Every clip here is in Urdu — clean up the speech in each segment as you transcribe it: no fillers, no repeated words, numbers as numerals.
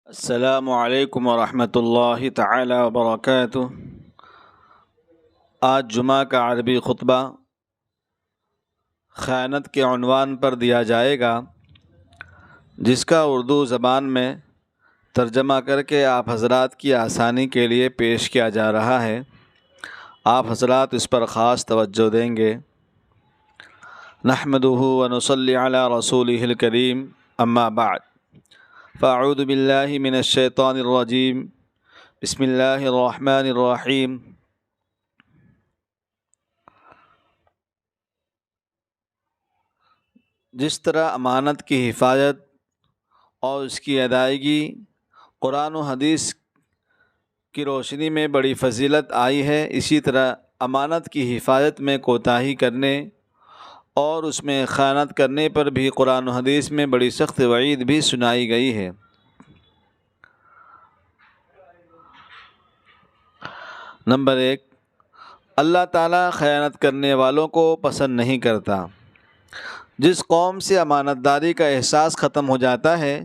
السلام علیکم ورحمۃ اللہ تعالی وبرکاتہ۔ آج جمعہ کا عربی خطبہ خیانت کے عنوان پر دیا جائے گا، جس کا اردو زبان میں ترجمہ کر کے آپ حضرات کی آسانی کے لیے پیش کیا جا رہا ہے۔ آپ حضرات اس پر خاص توجہ دیں گے۔ نحمدہ ونصلی علی رسولہ الکریم، اما بعد، فاعوذ باللہ من الشیطان الرجیم، بسم اللہ الرحمن الرحیم۔ جس طرح امانت کی حفاظت اور اس کی ادائیگی قرآن و حدیث کی روشنی میں بڑی فضیلت آئی ہے، اسی طرح امانت کی حفاظت میں کوتاہی کرنے اور اس میں خیانت کرنے پر بھی قرآن و حدیث میں بڑی سخت وعید بھی سنائی گئی ہے۔ نمبر 1، اللہ تعالیٰ خیانت کرنے والوں کو پسند نہیں کرتا۔ جس قوم سے امانت داری کا احساس ختم ہو جاتا ہے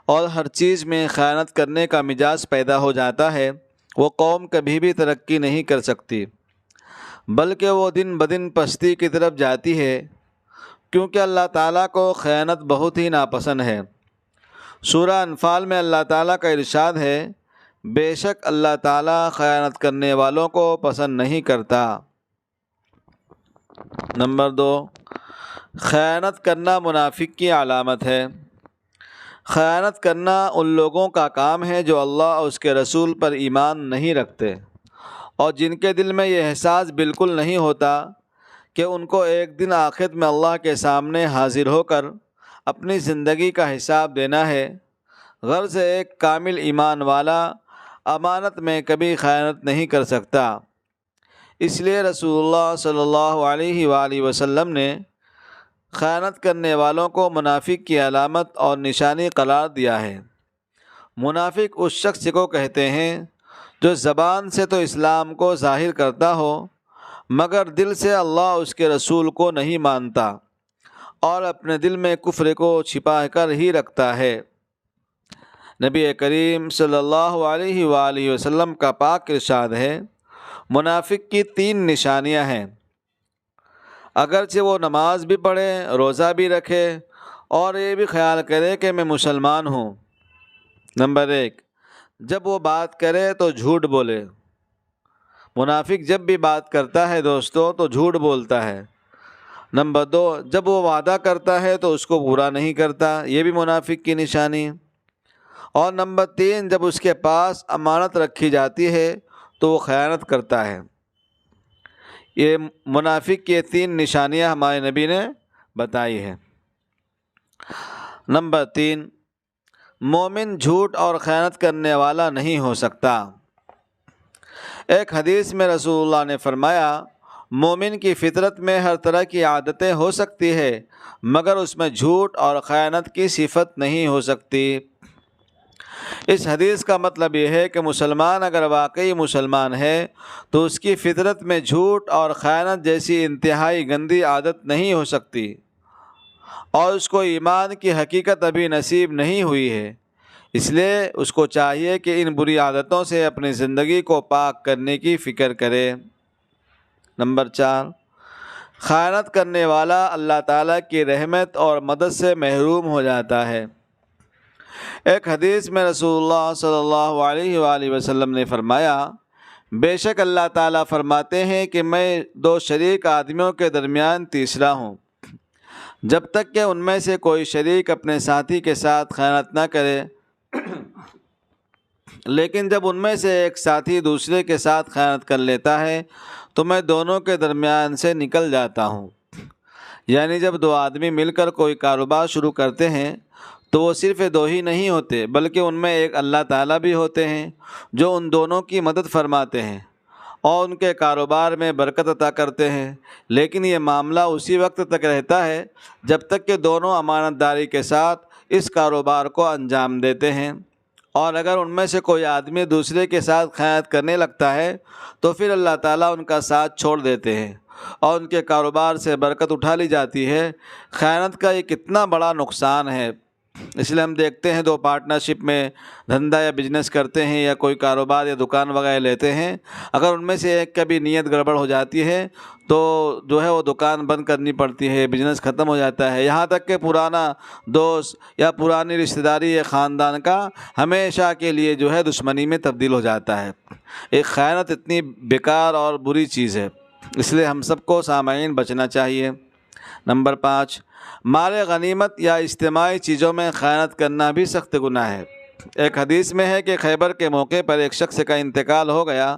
اور ہر چیز میں خیانت کرنے کا مزاج پیدا ہو جاتا ہے، وہ قوم کبھی بھی ترقی نہیں کر سکتی، بلکہ وہ دن بدن پستی کی طرف جاتی ہے، کیونکہ اللہ تعالیٰ کو خیانت بہت ہی ناپسند ہے۔ سورہ انفال میں اللہ تعالیٰ کا ارشاد ہے، بے شک اللہ تعالیٰ خیانت کرنے والوں کو پسند نہیں کرتا۔ نمبر 2، خیانت کرنا منافق کی علامت ہے۔ خیانت کرنا ان لوگوں کا کام ہے جو اللہ اور اس کے رسول پر ایمان نہیں رکھتے اور جن کے دل میں یہ احساس بالکل نہیں ہوتا کہ ان کو ایک دن آخرت میں اللہ کے سامنے حاضر ہو کر اپنی زندگی کا حساب دینا ہے۔ غرض ایک کامل ایمان والا امانت میں کبھی خیانت نہیں کر سکتا۔ اس لیے رسول اللہ صلی اللہ علیہ وآلہ وسلم نے خیانت کرنے والوں کو منافق کی علامت اور نشانی قرار دیا ہے۔ منافق اس شخص کو کہتے ہیں جو زبان سے تو اسلام کو ظاہر کرتا ہو، مگر دل سے اللہ اس کے رسول کو نہیں مانتا اور اپنے دل میں کفر کو چھپا کر ہی رکھتا ہے۔ نبی کریم صلی اللہ علیہ وآلہ وسلم کا پاک ارشاد ہے، منافق کی 3 نشانیاں ہیں۔ اگرچہ وہ نماز بھی پڑھے، روزہ بھی رکھے اور یہ بھی خیال کرے کہ میں مسلمان ہوں۔ نمبر 1، جب وہ بات کرے تو جھوٹ بولے۔ منافق جب بھی بات کرتا ہے دوستو تو جھوٹ بولتا ہے۔ نمبر 2، جب وہ وعدہ کرتا ہے تو اس کو پورا نہیں کرتا، یہ بھی منافق کی نشانی۔ اور نمبر 3، جب اس کے پاس امانت رکھی جاتی ہے تو وہ خیانت کرتا ہے۔ یہ منافق کی 3 نشانیاں ہمارے نبی نے بتائی ہے۔ نمبر 3، مومن جھوٹ اور خیانت کرنے والا نہیں ہو سکتا۔ ایک حدیث میں رسول اللہ نے فرمایا، مومن کی فطرت میں ہر طرح کی عادتیں ہو سکتی ہے، مگر اس میں جھوٹ اور خیانت کی صفت نہیں ہو سکتی۔ اس حدیث کا مطلب یہ ہے کہ مسلمان اگر واقعی مسلمان ہے تو اس کی فطرت میں جھوٹ اور خیانت جیسی انتہائی گندی عادت نہیں ہو سکتی، اور اس کو ایمان کی حقیقت ابھی نصیب نہیں ہوئی ہے۔ اس لیے اس کو چاہیے کہ ان بری عادتوں سے اپنی زندگی کو پاک کرنے کی فکر کرے۔ نمبر 4، خیانت کرنے والا اللہ تعالیٰ کی رحمت اور مدد سے محروم ہو جاتا ہے۔ ایک حدیث میں رسول اللہ صلی اللہ علیہ وآلہ وسلم نے فرمایا، بے شک اللہ تعالیٰ فرماتے ہیں کہ میں 2 شریک آدمیوں کے درمیان تیسرا ہوں، جب تک کہ ان میں سے کوئی شریک اپنے ساتھی کے ساتھ خیانت نہ کرے، لیکن جب ان میں سے ایک ساتھی دوسرے کے ساتھ خیانت کر لیتا ہے تو میں دونوں کے درمیان سے نکل جاتا ہوں۔ یعنی جب 2 آدمی مل کر کوئی کاروبار شروع کرتے ہیں تو وہ صرف 2 ہی نہیں ہوتے، بلکہ ان میں ایک اللہ تعالیٰ بھی ہوتے ہیں جو ان دونوں کی مدد فرماتے ہیں اور ان کے کاروبار میں برکت عطا کرتے ہیں۔ لیکن یہ معاملہ اسی وقت تک رہتا ہے جب تک کہ دونوں امانت داری کے ساتھ اس کاروبار کو انجام دیتے ہیں، اور اگر ان میں سے کوئی آدمی دوسرے کے ساتھ خیانت کرنے لگتا ہے تو پھر اللہ تعالیٰ ان کا ساتھ چھوڑ دیتے ہیں اور ان کے کاروبار سے برکت اٹھا لی جاتی ہے۔ خیانت کا یہ کتنا بڑا نقصان ہے۔ اس لیے ہم دیکھتے ہیں دو پارٹنرشپ میں دھندا یا بزنس کرتے ہیں یا کوئی کاروبار یا دکان وغیرہ لیتے ہیں، اگر ان میں سے ایک کا بھی نیت گڑبڑ ہو جاتی ہے تو جو ہے وہ دکان بند کرنی پڑتی ہے، بزنس ختم ہو جاتا ہے، یہاں تک کہ پرانا دوست یا پرانی رشتہ داری یا خاندان کا ہمیشہ کے لیے جو ہے دشمنی میں تبدیل ہو جاتا ہے۔ ایک خیانت اتنی بیکار اور بری چیز ہے، اس لیے ہم سب کو سامعین بچنا چاہیے۔ نمبر 5، مال غنیمت یا اجتماعی چیزوں میں خیانت کرنا بھی سخت گناہ ہے۔ ایک حدیث میں ہے کہ خیبر کے موقع پر ایک شخص کا انتقال ہو گیا،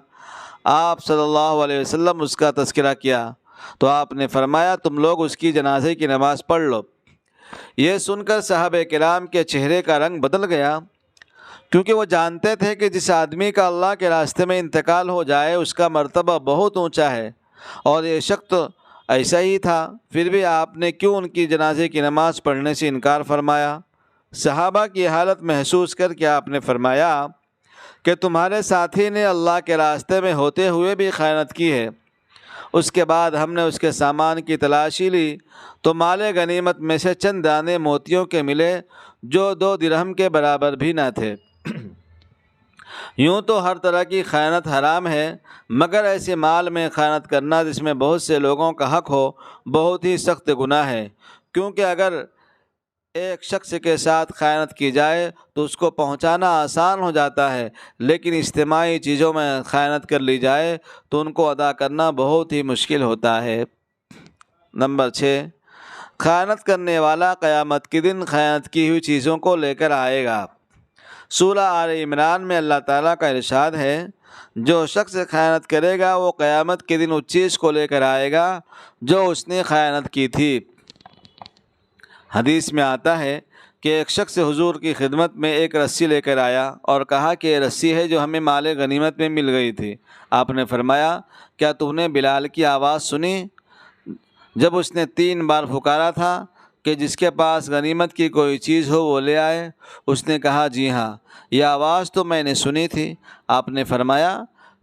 آپ صلی اللہ علیہ وسلم اس کا تذکرہ کیا تو آپ نے فرمایا تم لوگ اس کی جنازے کی نماز پڑھ لو۔ یہ سن کر صحابہ کرام کے چہرے کا رنگ بدل گیا، کیونکہ وہ جانتے تھے کہ جس آدمی کا اللہ کے راستے میں انتقال ہو جائے اس کا مرتبہ بہت اونچا ہے، اور یہ شخص تو ایسا ہی تھا، پھر بھی آپ نے کیوں ان کی جنازے کی نماز پڑھنے سے انکار فرمایا؟ صحابہ کی حالت محسوس کر کے آپ نے فرمایا کہ تمہارے ساتھی نے اللہ کے راستے میں ہوتے ہوئے بھی خیانت کی ہے۔ اس کے بعد ہم نے اس کے سامان کی تلاشی لی تو مال غنیمت میں سے چند دانے موتیوں کے ملے جو 2 درہم کے برابر بھی نہ تھے۔ یوں تو ہر طرح کی خیانت حرام ہے، مگر ایسے مال میں خیانت کرنا جس میں بہت سے لوگوں کا حق ہو بہت ہی سخت گناہ ہے، کیونکہ اگر ایک شخص کے ساتھ خیانت کی جائے تو اس کو پہنچانا آسان ہو جاتا ہے، لیکن اجتماعی چیزوں میں خیانت کر لی جائے تو ان کو ادا کرنا بہت ہی مشکل ہوتا ہے۔ نمبر 6، خیانت کرنے والا قیامت کے دن خیانت کی ہوئی چیزوں کو لے کر آئے گا۔ سورہ آل عمران میں اللہ تعالیٰ کا ارشاد ہے، جو شخص خیانت کرے گا وہ قیامت کے دن اس چیز کو لے کر آئے گا جو اس نے خیانت کی تھی۔ حدیث میں آتا ہے کہ ایک شخص حضور کی خدمت میں ایک رسی لے کر آیا اور کہا کہ یہ رسی ہے جو ہمیں مال غنیمت میں مل گئی تھی۔ آپ نے فرمایا کیا تو نے بلال کی آواز سنی جب اس نے 3 بار پکارا تھا کہ جس کے پاس غنیمت کی کوئی چیز ہو وہ لے آئے؟ اس نے کہا جی ہاں، یہ آواز تو میں نے سنی تھی۔ آپ نے فرمایا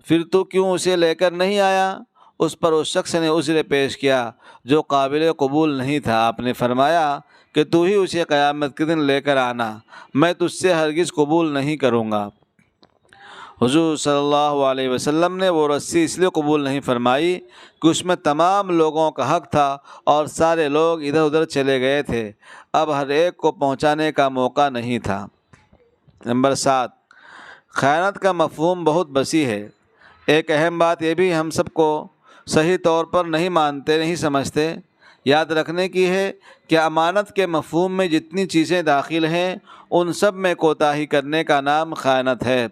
پھر تو کیوں اسے لے کر نہیں آیا؟ اس پر اس شخص نے عذر پیش کیا جو قابل قبول نہیں تھا۔ آپ نے فرمایا کہ تو ہی اسے قیامت کے دن لے کر آنا، میں تجھ سے ہرگز قبول نہیں کروں گا۔ حضور صلی اللہ علیہ وسلم نے وہ رسی اس لیے قبول نہیں فرمائی کہ اس میں تمام لوگوں کا حق تھا اور سارے لوگ ادھر ادھر چلے گئے تھے، اب ہر ایک کو پہنچانے کا موقع نہیں تھا۔ نمبر 7، خیانت کا مفہوم بہت وسیع ہے۔ ایک اہم بات یہ بھی ہم سب کو صحیح طور پر نہیں سمجھتے، یاد رکھنے کی ہے کہ امانت کے مفہوم میں جتنی چیزیں داخل ہیں ان سب میں کوتاہی کرنے کا نام خیانت ہے۔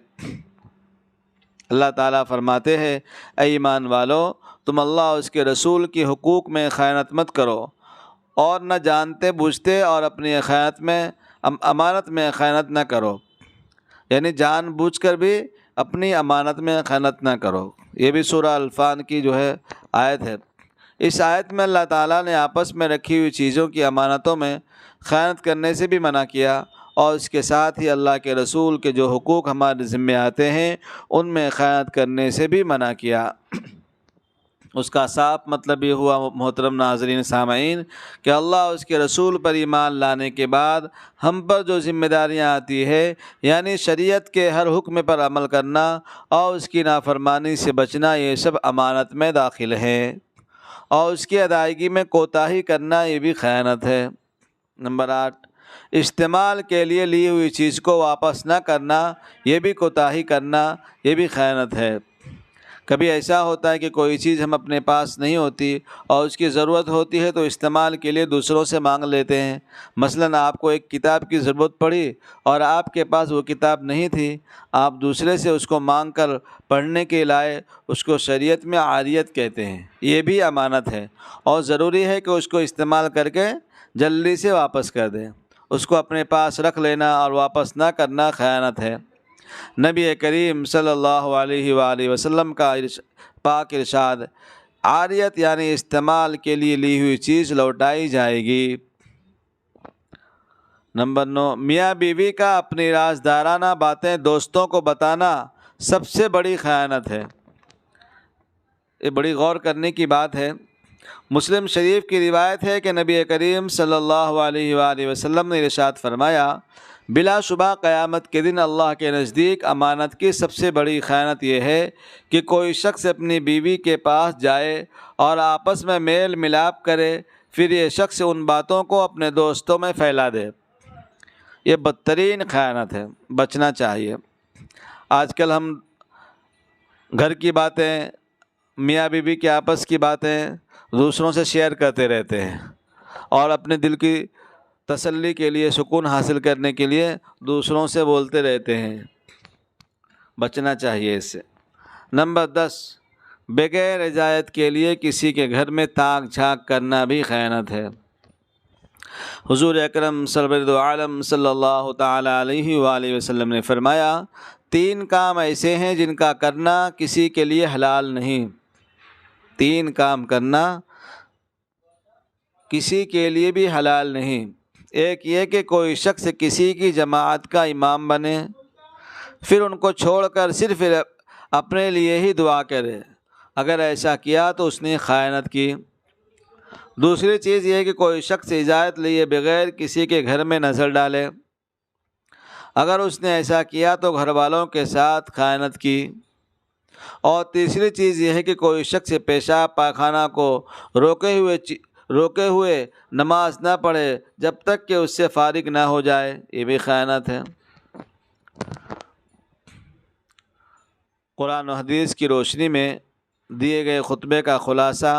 اللہ تعالیٰ فرماتے ہیں اے ایمان والو، تم اللہ اور اس کے رسول کی حقوق میں خیانت مت کرو، اور نہ جانتے بوجھتے اور اپنی خیانت میں امانت میں خیانت نہ کرو، یعنی جان بوجھ کر بھی اپنی امانت میں خیانت نہ کرو۔ یہ بھی سورہ الفان کی جو ہے آیت ہے۔ اس آیت میں اللہ تعالیٰ نے آپس میں رکھی ہوئی چیزوں کی امانتوں میں خیانت کرنے سے بھی منع کیا، اور اس کے ساتھ ہی اللہ کے رسول کے جو حقوق ہمارے ذمے آتے ہیں ان میں خیانت کرنے سے بھی منع کیا۔ اس کا صاف مطلب یہ ہوا محترم ناظرین سامعین کہ اللہ اور اس کے رسول پر ایمان لانے کے بعد ہم پر جو ذمہ داریاں آتی ہے، یعنی شریعت کے ہر حکم پر عمل کرنا اور اس کی نافرمانی سے بچنا، یہ سب امانت میں داخل ہیں، اور اس کی ادائیگی میں کوتاہی کرنا یہ بھی خیانت ہے۔ نمبر 8، استعمال کے لیے لی ہوئی چیز کو واپس نہ کرنا، یہ بھی کوتاہی کرنا، یہ بھی خیانت ہے۔ کبھی ایسا ہوتا ہے کہ کوئی چیز ہم اپنے پاس نہیں ہوتی اور اس کی ضرورت ہوتی ہے تو استعمال کے لیے دوسروں سے مانگ لیتے ہیں۔ مثلاً آپ کو ایک کتاب کی ضرورت پڑی اور آپ کے پاس وہ کتاب نہیں تھی، آپ دوسرے سے اس کو مانگ کر پڑھنے کے لائے، اس کو شریعت میں عاریت کہتے ہیں، یہ بھی امانت ہے، اور ضروری ہے کہ اس کو استعمال کر کے جلدی سے واپس کر دیں۔ اس کو اپنے پاس رکھ لینا اور واپس نہ کرنا خیانت ہے۔ نبی کریم صلی اللہ علیہ وآلہ وسلم کا پاک ارشاد، عاریت یعنی استعمال کے لیے لی ہوئی چیز لوٹائی جائے گی۔ نمبر 9، میاں بیوی کا اپنی رازدارانہ باتیں دوستوں کو بتانا سب سے بڑی خیانت ہے۔ یہ بڑی غور کرنے کی بات ہے۔ مسلم شریف کی روایت ہے کہ نبی کریم صلی اللہ علیہ وآلہ وسلم نے ارشاد فرمایا، بلا شبہ قیامت کے دن اللہ کے نزدیک امانت کی سب سے بڑی خیانت یہ ہے کہ کوئی شخص اپنی بیوی کے پاس جائے اور آپس میں میل ملاپ کرے، پھر یہ شخص ان باتوں کو اپنے دوستوں میں پھیلا دے۔ یہ بدترین خیانت ہے، بچنا چاہیے۔ آج کل ہم گھر کی باتیں، میاں بیوی کے آپس کی باتیں دوسروں سے شیئر کرتے رہتے ہیں، اور اپنے دل کی تسلی کے لیے، سکون حاصل کرنے کے لیے دوسروں سے بولتے رہتے ہیں۔ بچنا چاہیے اس سے۔ نمبر 10، بغیر اجازت کے لیے کسی کے گھر میں تاک جھانک کرنا بھی خیانت ہے۔ حضور اکرم سرور دو عالم صلی اللہ تعالی علیہ وآلہ وسلم نے فرمایا، 3 کام ایسے ہیں جن کا کرنا کسی کے لیے حلال نہیں۔ 3 کام کرنا کسی کے لیے بھی حلال نہیں۔ ایک یہ کہ کوئی شخص کسی کی جماعت کا امام بنے، پھر ان کو چھوڑ کر صرف اپنے لیے ہی دعا کرے، اگر ایسا کیا تو اس نے خیانت کی۔ دوسری چیز یہ کہ کوئی شخص اجازت لیے بغیر کسی کے گھر میں نظر ڈالے، اگر اس نے ایسا کیا تو گھر والوں کے ساتھ خیانت کی۔ اور تیسری چیز یہ ہے کہ کوئی شخص پیشاب پاخانہ کو روکے ہوئے نماز نہ پڑھے جب تک کہ اس سے فارغ نہ ہو جائے، یہ بھی خیانت ہے۔ قرآن و حدیث کی روشنی میں دیے گئے خطبے کا خلاصہ۔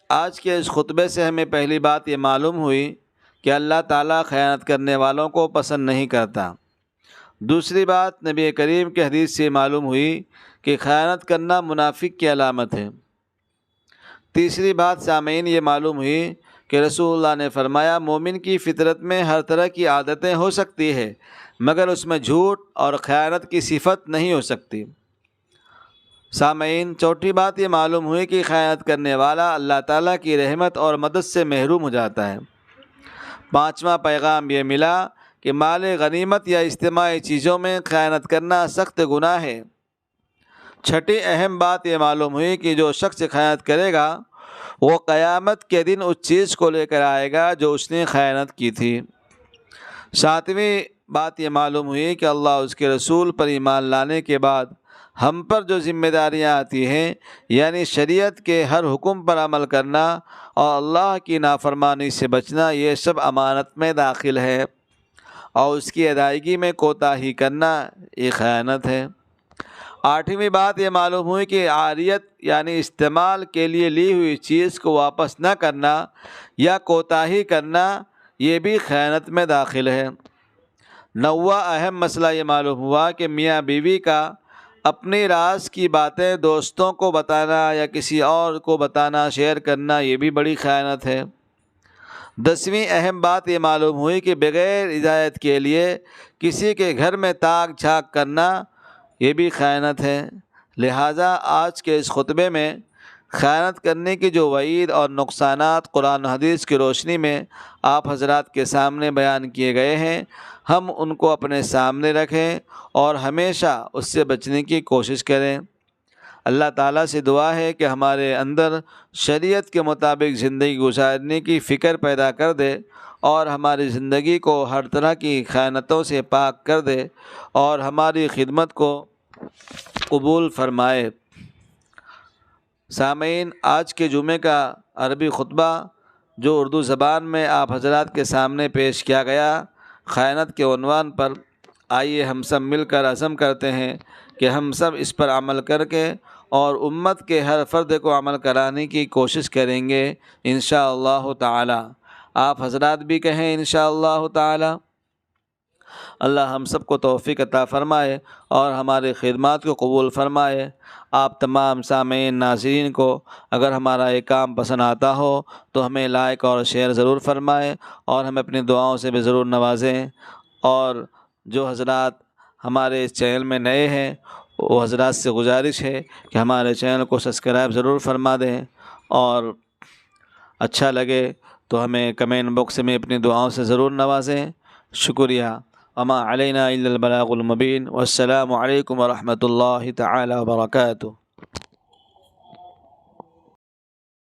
آج کے اس خطبے سے ہمیں پہلی بات یہ معلوم ہوئی کہ اللہ تعالیٰ خیانت کرنے والوں کو پسند نہیں کرتا۔ دوسری بات، نبی کریم کے حدیث سے معلوم ہوئی کہ خیانت کرنا منافق کی علامت ہے۔ تیسری بات سامعین یہ معلوم ہوئی کہ رسول اللہ نے فرمایا، مومن کی فطرت میں ہر طرح کی عادتیں ہو سکتی ہے، مگر اس میں جھوٹ اور خیانت کی صفت نہیں ہو سکتی۔ سامعین، چوتھی بات یہ معلوم ہوئی کہ خیانت کرنے والا اللہ تعالیٰ کی رحمت اور مدد سے محروم ہو جاتا ہے۔ پانچواں پیغام یہ ملا کہ مال غنیمت یا اجتماعی چیزوں میں خیانت کرنا سخت گناہ ہے۔ چھٹی اہم بات یہ معلوم ہوئی کہ جو شخص خیانت کرے گا وہ قیامت کے دن اس چیز کو لے کر آئے گا جو اس نے خیانت کی تھی۔ ساتویں بات یہ معلوم ہوئی کہ اللہ اس کے رسول پر ایمان لانے کے بعد ہم پر جو ذمہ داریاں آتی ہیں، یعنی شریعت کے ہر حکم پر عمل کرنا اور اللہ کی نافرمانی سے بچنا، یہ سب امانت میں داخل ہے، اور اس کی ادائیگی میں کوتاہی کرنا یہ خیانت ہے۔ آٹھویں بات یہ معلوم ہوئی کہ عاریت یعنی استعمال کے لیے لی ہوئی چیز کو واپس نہ کرنا یا کوتاہی کرنا یہ بھی خیانت میں داخل ہے۔ نواں اہم مسئلہ یہ معلوم ہوا کہ میاں بیوی کا اپنی راز کی باتیں دوستوں کو بتانا یا کسی اور کو بتانا، شیئر کرنا، یہ بھی بڑی خیانت ہے۔ 10ویں اہم بات یہ معلوم ہوئی کہ بغیر اجازت کے لیے کسی کے گھر میں تاک جھانک کرنا یہ بھی خیانت ہے۔ لہٰذا آج کے اس خطبے میں خیانت کرنے کی جو وعید اور نقصانات قرآن و حدیث کی روشنی میں آپ حضرات کے سامنے بیان کیے گئے ہیں، ہم ان کو اپنے سامنے رکھیں اور ہمیشہ اس سے بچنے کی کوشش کریں۔ اللہ تعالیٰ سے دعا ہے کہ ہمارے اندر شریعت کے مطابق زندگی گزارنے کی فکر پیدا کر دے اور ہماری زندگی کو ہر طرح کی خیانتوں سے پاک کر دے اور ہماری خدمت کو قبول فرمائے۔ سامعین، آج کے جمعے کا عربی خطبہ جو اردو زبان میں آپ حضرات کے سامنے پیش کیا گیا، خیانت کے عنوان پر، آئیے ہم سب مل کر عزم کرتے ہیں کہ ہم سب اس پر عمل کر کے اور امت کے ہر فرد کو عمل کرانے کی کوشش کریں گے انشاءاللہ تعالی۔ آپ حضرات بھی کہیں انشاءاللہ تعالی۔ اللہ ہم سب کو توفیق عطا فرمائے اور ہماری خدمات کو قبول فرمائے۔ آپ تمام سامعین ناظرین کو اگر ہمارا یہ کام پسند آتا ہو تو ہمیں لائک اور شیئر ضرور فرمائیں اور ہمیں اپنی دعاؤں سے بھی ضرور نوازیں۔ اور جو حضرات ہمارے اس چینل میں نئے ہیں وہ حضرات سے گزارش ہے کہ ہمارے چینل کو سبسکرائب ضرور فرما دیں، اور اچھا لگے تو ہمیں کمنٹ باکس میں اپنی دعاؤں سے ضرور نوازیں۔ شکریہ۔ وما علینا الا البلاغ المبین۔ والسلام علیکم ورحمۃ اللہ تعالی وبرکاتہ۔